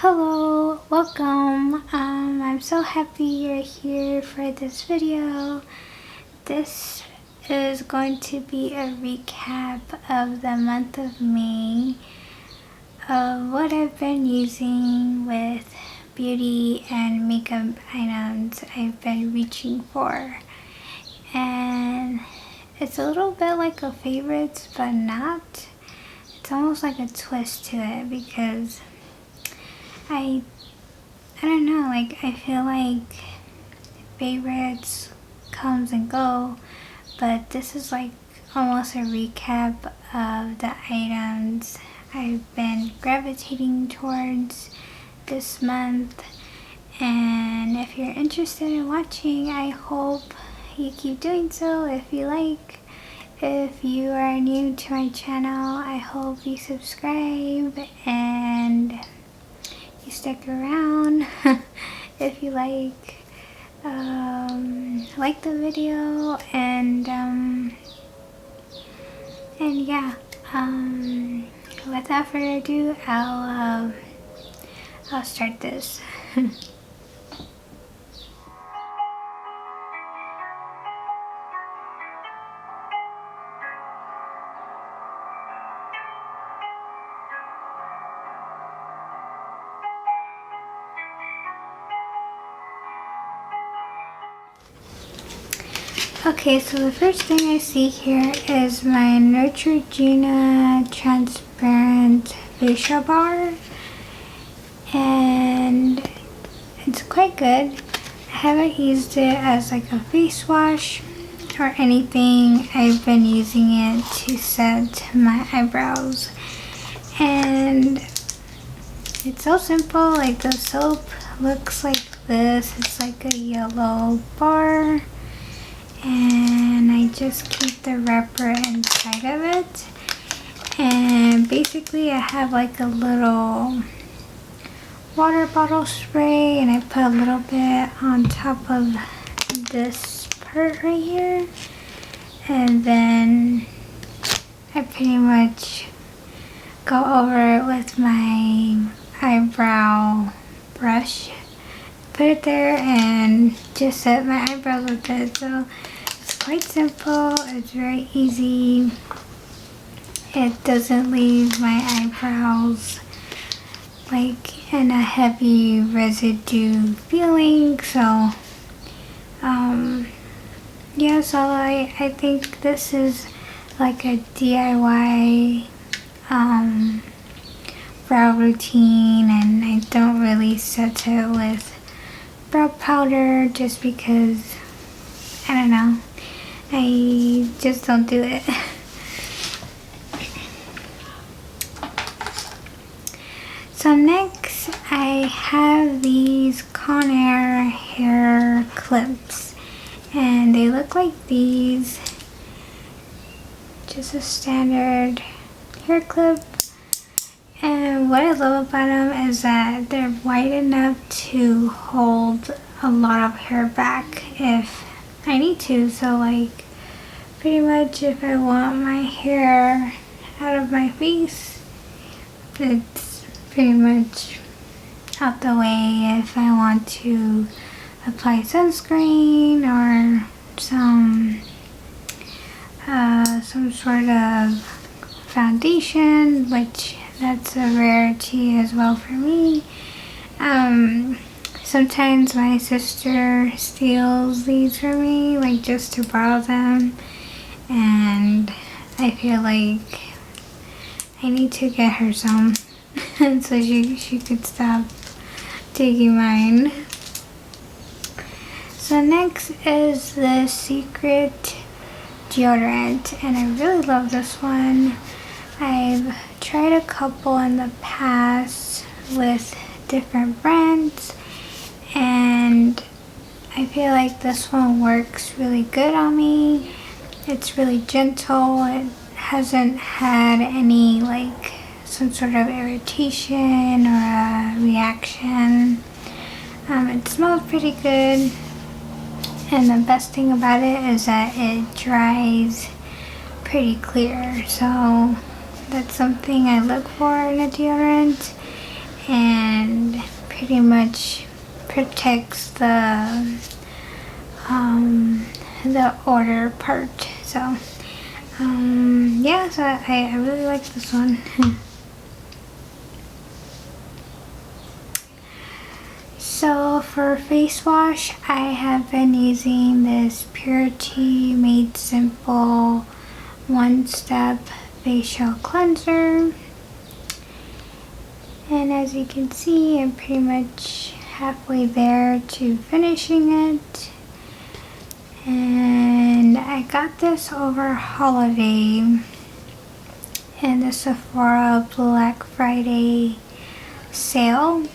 Hello, welcome. I'm so happy you're here for this video. This is going to be a recap of the month of May of what I've been using with beauty and makeup items I've been reaching for. And it's a little bit like a favorites, but not. It's almost like a twist to it because I don't know, like I feel like favorites comes and go, but this is like almost a recap of the items I've been gravitating towards this month. And if you're interested in watching, I hope you keep doing so. If you like, if you are new to my channel, I hope you subscribe and you stick around. If you like the video, and yeah, without further ado, I'll start this. Okay, so the first thing I see here is my Neutrogena transparent facial bar, and it's quite good. I haven't used it as like a face wash or anything. I've been using it to set my eyebrows, and it's so simple. Like the soap looks like this. It's like a yellow bar, and I just keep the wrapper inside of it. And basically I have like a little water bottle spray, and I put a little bit on top of this part right here, and then I pretty much go over it with my eyebrow brush, put it there, and just set my eyebrows with it. So it's quite simple, it's very easy, it doesn't leave my eyebrows like in a heavy residue feeling. So yeah, so I think this is like a DIY brow routine, and I don't really set it with brow powder just because, I don't know, I just don't do it. So next I have these Ccolor hair clips, and they look like these, just a standard hair clip. And what I love about them is that they're wide enough to hold a lot of hair back if I need to. So like pretty much if I want my hair out of my face, it's pretty much out the way. If I want to apply sunscreen or some sort of foundation, which that's a rarity as well for me. Sometimes my sister steals these from me, like just to borrow them, and I feel like I need to get her some so she could stop taking mine. So next is the Secret deodorant, and I really love this one. I've tried a couple in the past with different brands, and I feel like this one works really good on me. It's really gentle. It hasn't had any like some sort of irritation or a reaction. It smells pretty good, and the best thing about it is that it dries pretty clear. So that's something I look for in a deodorant. and pretty much protects the outer part. So yeah, so I really like this one. So for face wash, I have been using this Purity Made Simple one-step facial cleanser. And as you can see, I'm pretty much halfway there to finishing it. And I got this over holiday in the Sephora Black Friday sale.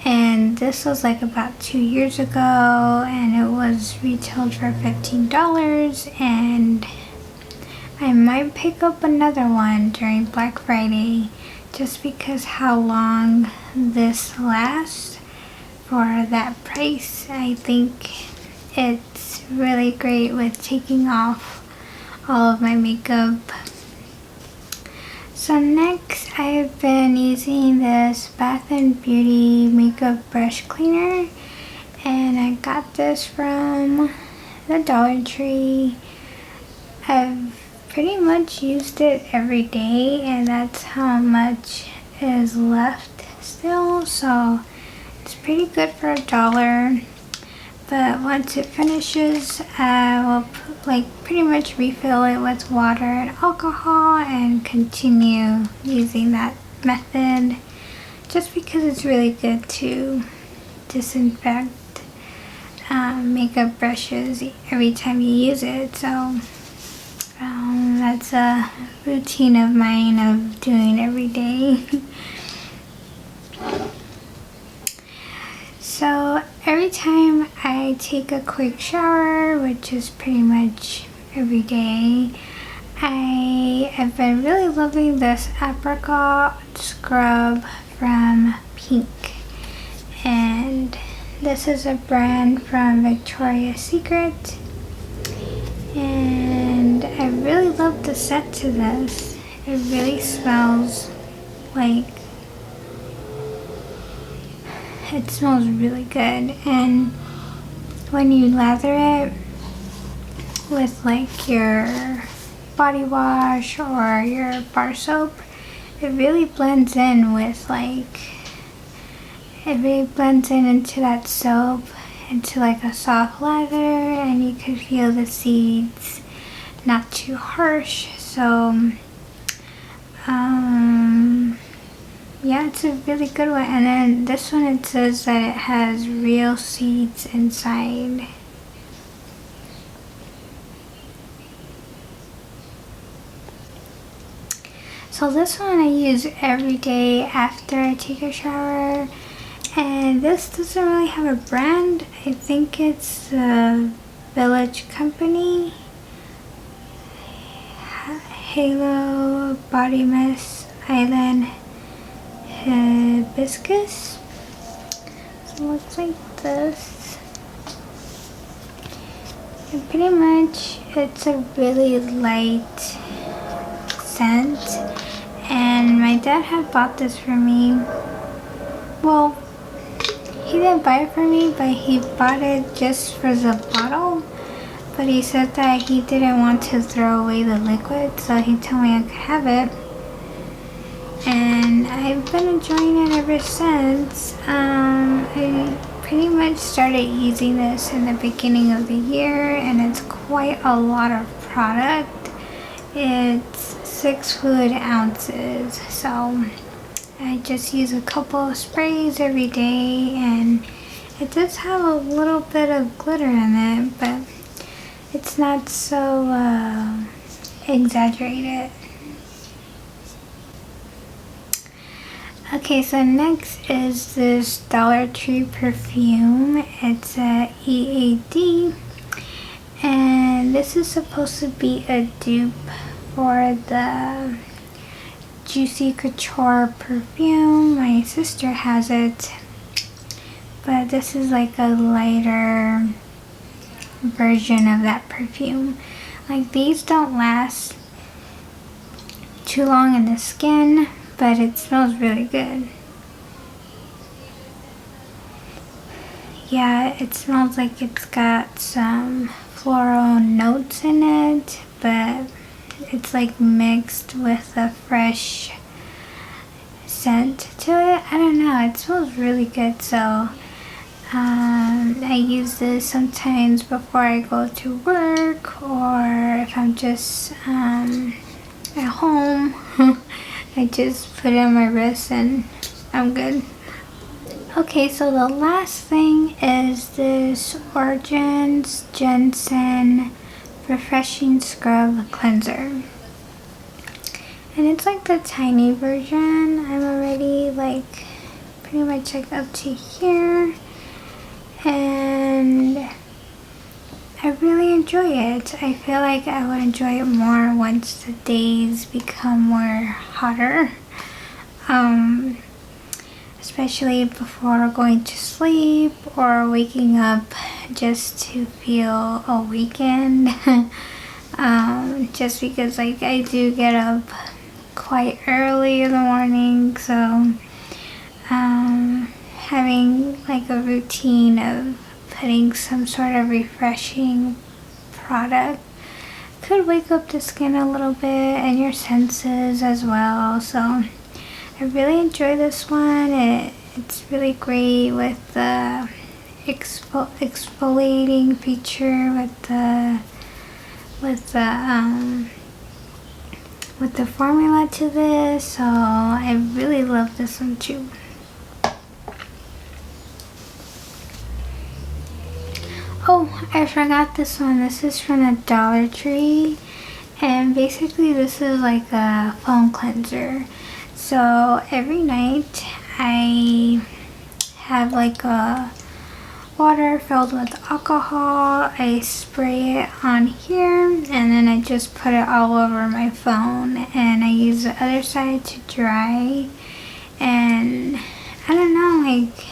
And this was like about 2 years ago, and it was retailed for $15, and I might pick up another one during Black Friday just because how long this lasts for that price. I think it's really great with taking off all of my makeup. So next, I've been using this Bath & Beauty makeup brush cleaner, and I got this from the Dollar Tree. I've pretty much used it every day, and that's how much is left still, so it's pretty good for $1. But once it finishes, I will pretty much refill it with water and alcohol and continue using that method, just because it's really good to disinfect makeup brushes every time you use it. So that's a routine of mine of doing every day. So every time I take a quick shower, which is pretty much every day, I have been really loving this apricot scrub from Pink. And this is a brand from Victoria's Secret. And I really love the scent to this. It really smells like, it smells really good. And when you lather it with like your body wash or your bar soap, it really blends in with into that soap, into like a soft lather, and you can feel the seeds, not too harsh. So yeah, it's a really good one. And then this one, it says that it has real seeds inside. So this one I use every day after I take a shower. And this doesn't really have a brand. I think it's the Village Company Halo Body Mist Island Hibiscus. So it looks like this. And pretty much it's a really light scent. And my dad had bought this for me. Well, he didn't buy it for me, but he bought it just for the bottle. But he said that he didn't want to throw away the liquid, so he told me I could have it. And I've been enjoying it ever since. I pretty much started using this in the beginning of the year, and it's quite a lot of product. It's 6 fluid ounces, so I just use a couple of sprays every day, and it does have a little bit of glitter in it, but it's not so exaggerated. Okay, so next is this Dollar Tree perfume. It's a EAD, and this is supposed to be a dupe for the Juicy Couture perfume. My sister has it, but this is like a lighter version of that perfume. Like, these don't last too long in the skin, but it smells really good. Yeah, it smells like it's got some floral notes in it, but it's like mixed with a fresh scent to it. I don't know, it smells really good. So I use this sometimes before I go to work, or if I'm just at home. I just put it on my wrist and I'm good. Okay, so the last thing is this Origins Ginseng Refreshing Scrub Cleanser. And it's like the tiny version. I'm already like pretty much like up to here. And I really enjoy it. I feel like I would enjoy it more once the days become more hotter. Especially before going to sleep or waking up just to feel awakened. Just because like I do get up quite early in the morning, so having like a routine of putting some sort of refreshing product could wake up the skin a little bit and your senses as well. So I really enjoy this one. It's really great with the exfoliating feature with the formula to this. So I really love this one too. Oh, I forgot this one. This is from the Dollar Tree, and basically this is like a foam cleanser. So every night I have like a water filled with alcohol. I spray it on here and then I just put it all over my phone, and I use the other side to dry. And I don't know, like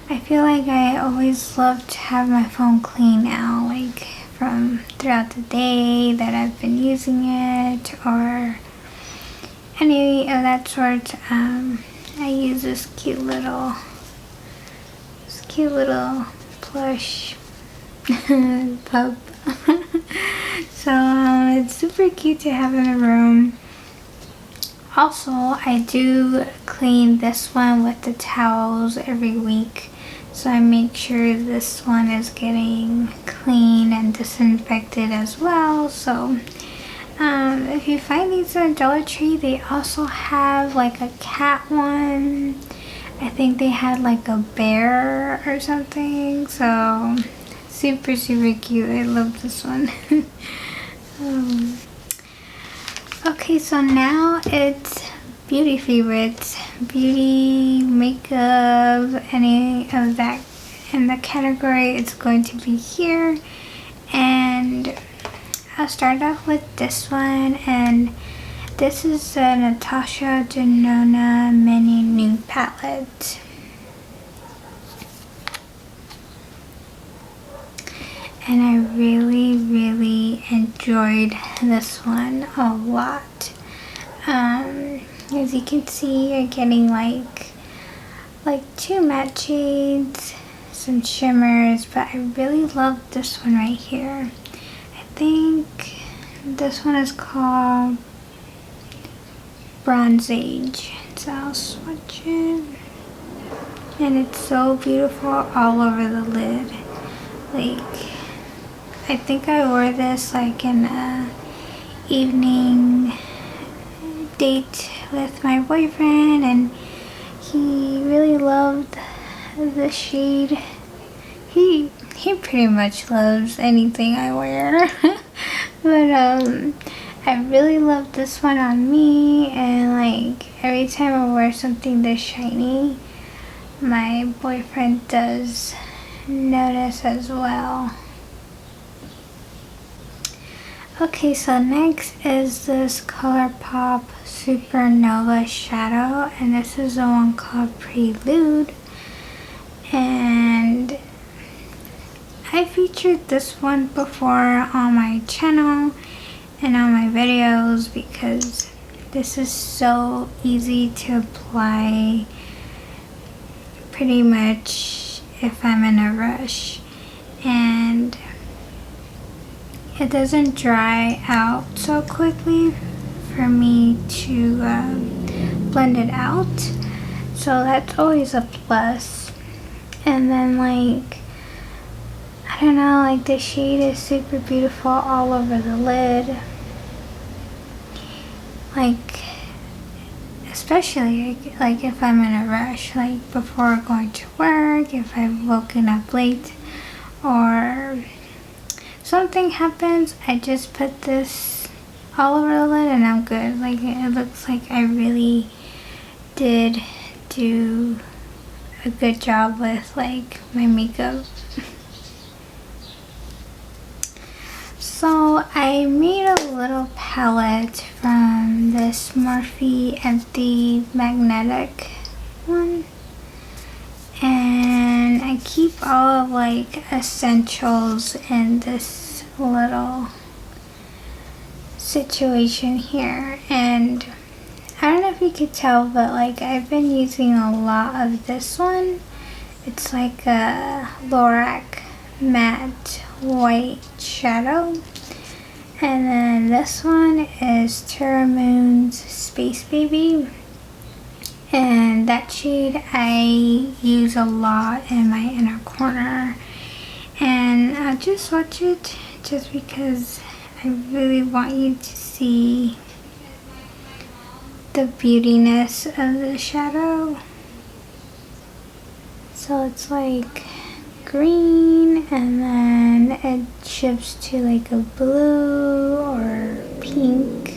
I feel like I always love to have my phone clean now, like from throughout the day that I've been using it or any of that sort. I use this cute little plush pup. So it's super cute to have in the room. Also, I do clean this one with the towels every week, so I make sure this one is getting clean and disinfected as well. So if you find these at Dollar Tree, they also have like a cat one. I think they had like a bear or something. So super cute. I love this one. Okay, so now it's beauty favorites, beauty, makeup, any of that in the category. It's going to be here, and I'll start off with this one, and this is the Natasha Denona Mini Nude Palette. And I really enjoyed this one a lot. As you can see, you're getting like 2 matte shades, some shimmers, but I really love this one right here. I think this one is called Bronze Age. So I'll swatch it. And it's so beautiful all over the lid. Like, I think I wore this like in a evening date with my boyfriend, and he really loved the shade. He pretty much loves anything I wear. But I really love this one on me, and like every time I wear something this shiny, my boyfriend does notice as well. Okay, so next is this ColourPop Supernova Shadow, and this is the one called Prelude. And I featured this one before on my channel and on my videos because this is so easy to apply pretty much if I'm in a rush, and it doesn't dry out so quickly for me to blend it out, so that's always a plus. And then like, I don't know, like the shade is super beautiful all over the lid, like especially like if I'm in a rush, like before going to work, if I've woken up late or something happens, I just put this all over the lid and I'm good. Like it looks like I really did do a good job with like my makeup. So I made a little palette from this Morphe Empty Magnetic one, and I keep all of like essentials in this little situation here. And I don't know if you could tell, but like I've been using a lot of this one. It's like a Lorac matte white shadow, and then this one is Terra Moon's Space Baby, and that shade I use a lot in my inner corner, and I'll just swatch it just because I really want you to see the beautiness of the shadow. So it's like green, and then it shifts to like a blue or pink.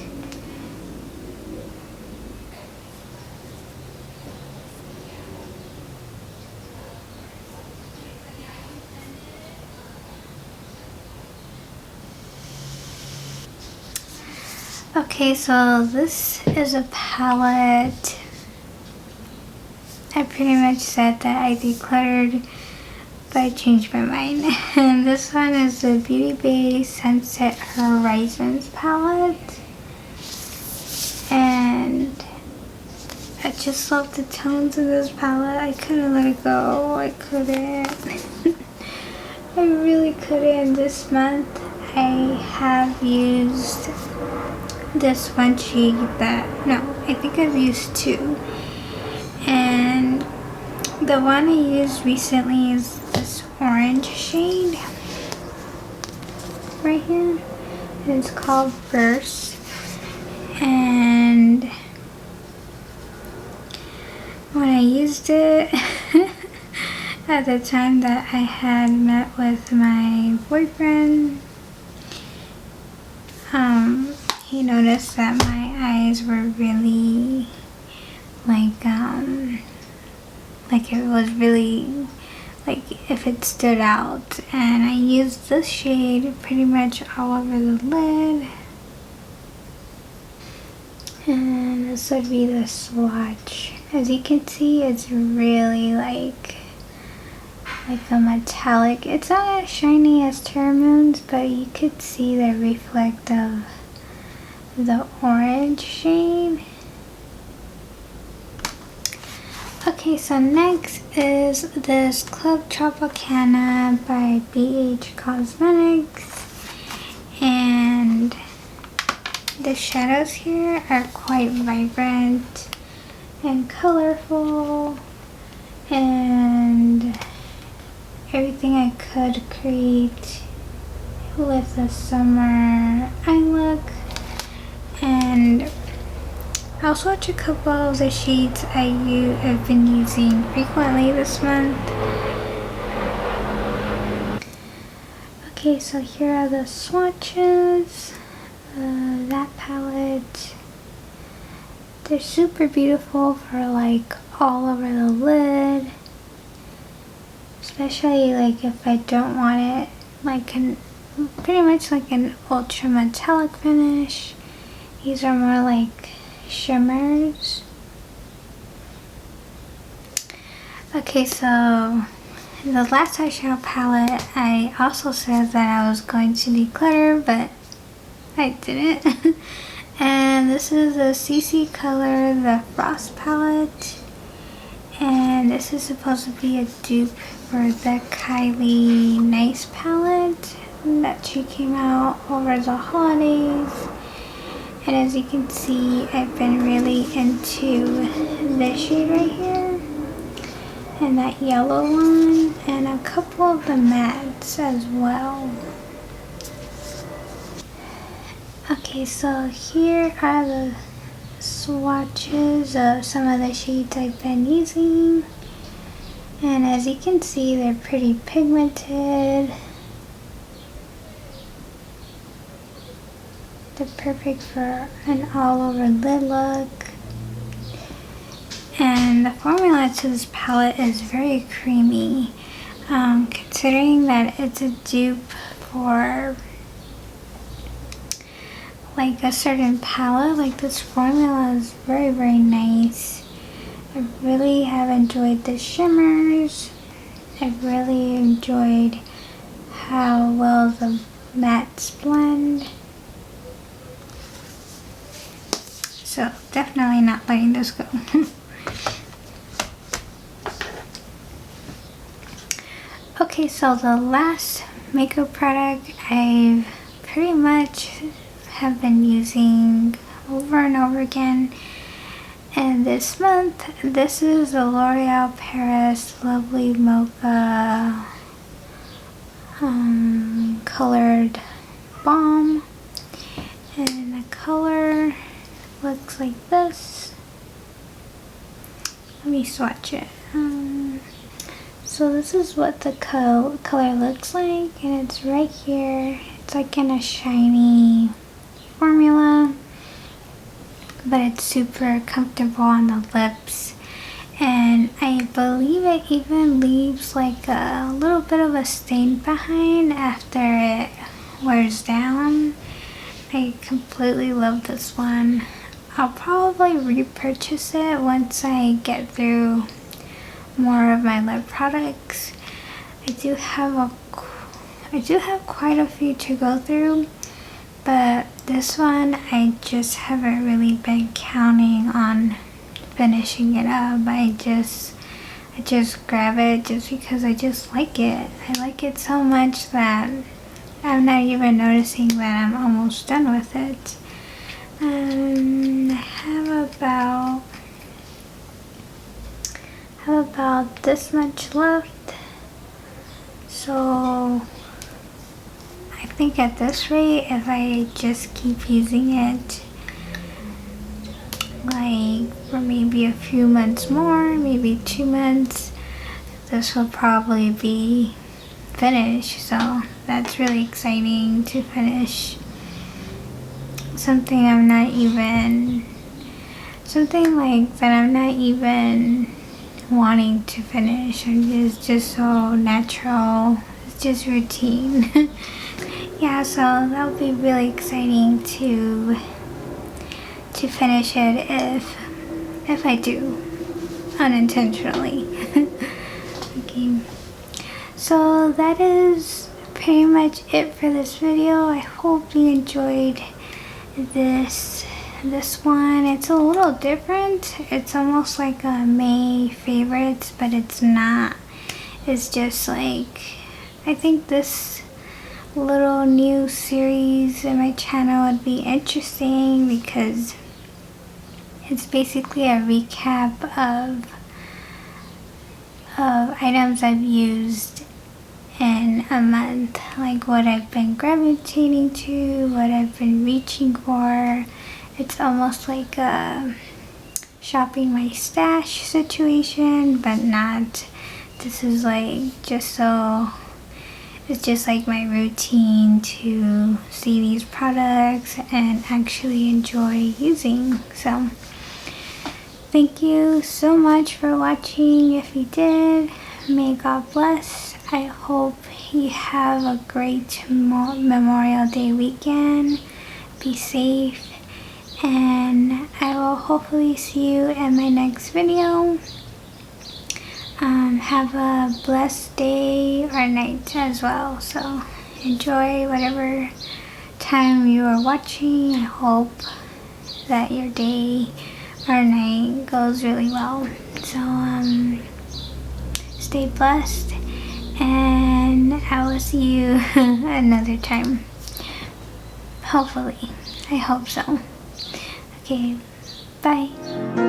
Okay, so this is a palette. I pretty much said that I decluttered, but I changed my mind. And this one is the Beauty Bay Sunset Horizons palette. And I just love the tones of this palette. I couldn't let it go. I couldn't. I really couldn't. This month I have used this one shade that, no, I think I've used two. And the one I used recently is this orange shade right here. It's called Burst. And when I used it at the time that I had met with my boyfriend, he noticed that my eyes were really like it was really like if it stood out, and I used this shade pretty much all over the lid. And this would be the swatch. As you can see, it's really like a metallic. It's not as shiny as Terra Moon's, but you could see the reflect of the orange shade. Okay, so next is this Club Tropicana by BH Cosmetics, and the shadows here are quite vibrant and colorful, and everything I could create with the summer eye look. And I'll swatch a couple of the shades I've been using frequently this month. Okay, so here are the swatches. That palette. They're super beautiful for like all over the lid. Especially like if I don't want it like pretty much like an ultra metallic finish. These are more like shimmers. Okay, so in the last eyeshadow palette, I also said that I was going to declutter, but I didn't. And this is a Ccolor, the Frost palette. And this is supposed to be a dupe for the Kylie Nice palette that she came out over the holidays. And as you can see, I've been really into this shade right here, and that yellow one, and a couple of the mattes as well. Okay, so here are the swatches of some of the shades I've been using. And as you can see, they're pretty pigmented. They're perfect for an all-over lid look. And the formula to this palette is very creamy. Considering that it's a dupe for like a certain palette, like this formula is very, very nice. I really have enjoyed the shimmers. I've really enjoyed how well the mattes blend. So definitely not letting this go. Okay, so the last makeup product I've pretty much have been using over and over again. And this month, this is the L'Oreal Paris Lovely Mocha colored balm. And the color looks like this. Let me swatch it. So this is what the color looks like, and it's right here. It's like in a shiny formula, but it's super comfortable on the lips, and I believe it even leaves like a little bit of a stain behind after it wears down. I completely love this one. I'll probably repurchase it once I get through more of my lip products. I do have quite a few to go through, but this one I just haven't really been counting on finishing it up. I just grab it just because I just like it. I like it so much that I'm not even noticing that I'm almost done with it. I have about this much left, so I think at this rate, if I just keep using it like for maybe a few months more, maybe 2 months, this will probably be finished. So that's really exciting to finish something I'm not even wanting to finish. It's just so natural. It's just routine. Yeah, so that would be really exciting to finish it if I do unintentionally. Okay, so that is pretty much it for this video. I hope you enjoyed this one. It's a little different. It's almost like a May favorites, but it's not. It's just like, I think this little new series in my channel would be interesting because it's basically a recap of items I've used in a month, like what I've been gravitating to, what I've been reaching for. It's almost like a shopping my stash situation, but not. This is like it's just like my routine to see these products and actually enjoy using. So thank you so much for watching. If you did, may God bless. I hope you have a great Memorial Day weekend. Be safe, and I will hopefully see you in my next video. Have a blessed day or night as well. So enjoy whatever time you are watching. I hope that your day our night goes really well. So stay blessed, and I will see you another time. Hopefully. I hope so. Okay, bye.